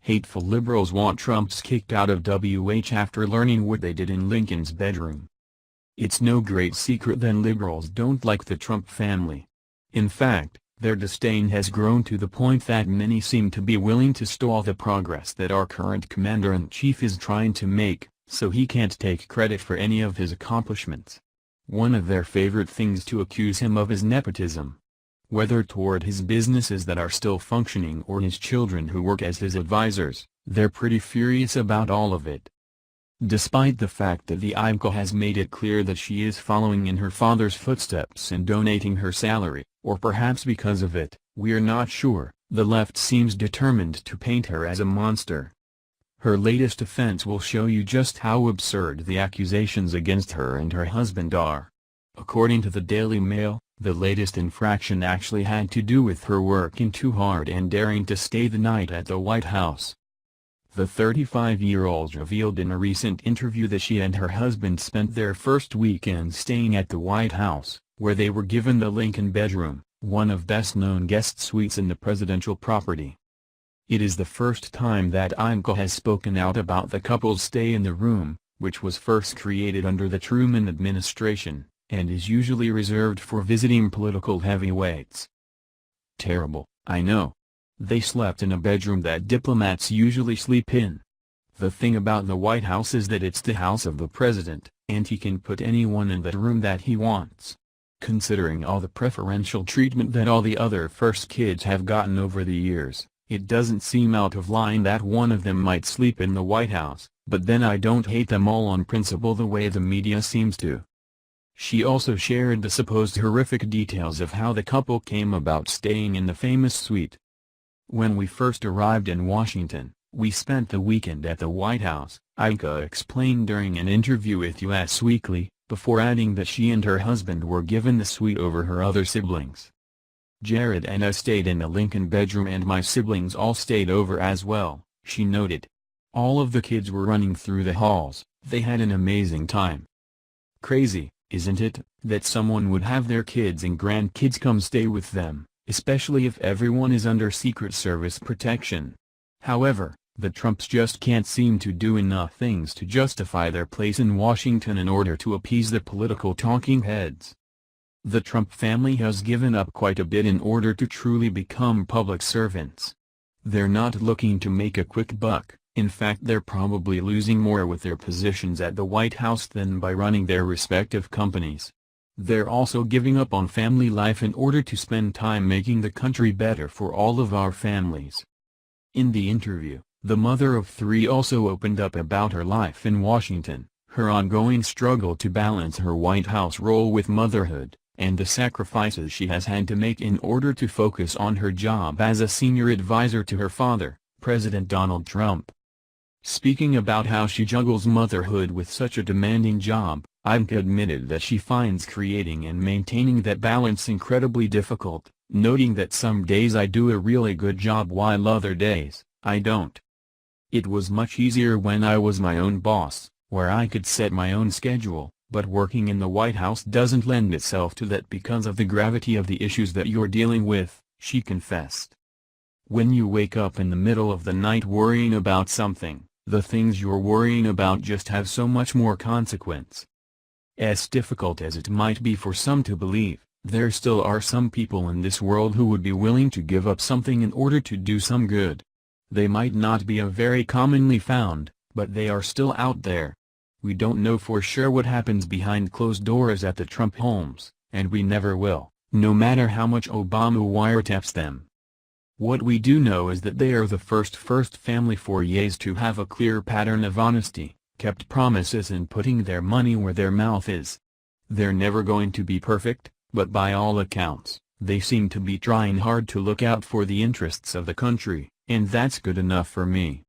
Hateful liberals want Trumps kicked out of WH after learning what they did in Lincoln's bedroom. It's no great secret that liberals don't like the Trump family. In fact, their disdain has grown to the point that many seem to be willing to stall the progress that our current commander-in-chief is trying to make, so he can't take credit for any of his accomplishments. One of their favorite things to accuse him of is nepotism. Whether toward his businesses that are still functioning or his children who work as his advisors, they're pretty furious about all of it. Despite the fact that the IMCA has made it clear that she is following in her father's footsteps and donating her salary, or perhaps because of it, we're not sure, the left seems determined to paint her as a monster. Her latest offense will show you just how absurd the accusations against her and her husband are. According to the Daily Mail, the latest infraction actually had to do with her working too hard and daring to stay the night at the White House. The 35-year-old revealed in a recent interview that she and her husband spent their first weekend staying at the White House, where they were given the Lincoln bedroom, one of best-known guest suites in the presidential property. It is the first time that IMCA has spoken out about the couple's stay in the room, which was first created under the Truman administration, and is usually reserved for visiting political heavyweights. Terrible, I know. They slept in a bedroom that diplomats usually sleep in. The thing about the White House is that it's the house of the president, and he can put anyone in that room that he wants. Considering all the preferential treatment that all the other first kids have gotten over the years, it doesn't seem out of line that one of them might sleep in the White House, but then I don't hate them all on principle the way the media seems to. She also shared the supposed horrific details of how the couple came about staying in the famous suite. When we first arrived in Washington, we spent the weekend at the White House, IMCA explained during an interview with US Weekly, before adding that she and her husband were given the suite over her other siblings. Jared and I stayed in the Lincoln bedroom and my siblings all stayed over as well, she noted. All of the kids were running through the halls, they had an amazing time. Crazy, isn't it, that someone would have their kids and grandkids come stay with them, especially if everyone is under Secret Service protection. However, the Trumps just can't seem to do enough things to justify their place in Washington in order to appease the political talking heads. The Trump family has given up quite a bit in order to truly become public servants. They're not looking to make a quick buck. In fact, they're probably losing more with their positions at the White House than by running their respective companies. They're also giving up on family life in order to spend time making the country better for all of our families. In the interview, the mother of three also opened up about her life in Washington, her ongoing struggle to balance her White House role with motherhood, and the sacrifices she has had to make in order to focus on her job as a senior advisor to her father, President Donald Trump. Speaking about how she juggles motherhood with such a demanding job, IMCA admitted that she finds creating and maintaining that balance incredibly difficult, noting that some days I do a really good job while other days, I don't. It was much easier when I was my own boss, where I could set my own schedule, but working in the White House doesn't lend itself to that because of the gravity of the issues that you're dealing with, she confessed. When you wake up in the middle of the night worrying about something, the things you're worrying about just have so much more consequence. As difficult as it might be for some to believe, there still are some people in this world who would be willing to give up something in order to do some good. They might not be a very commonly found, but they are still out there. We don't know for sure what happens behind closed doors at the Trump homes, and we never will, no matter how much Obama wiretaps them. What we do know is that they are the first family for years to have a clear pattern of honesty, kept promises and putting their money where their mouth is. They're never going to be perfect, but by all accounts, they seem to be trying hard to look out for the interests of the country, and that's good enough for me.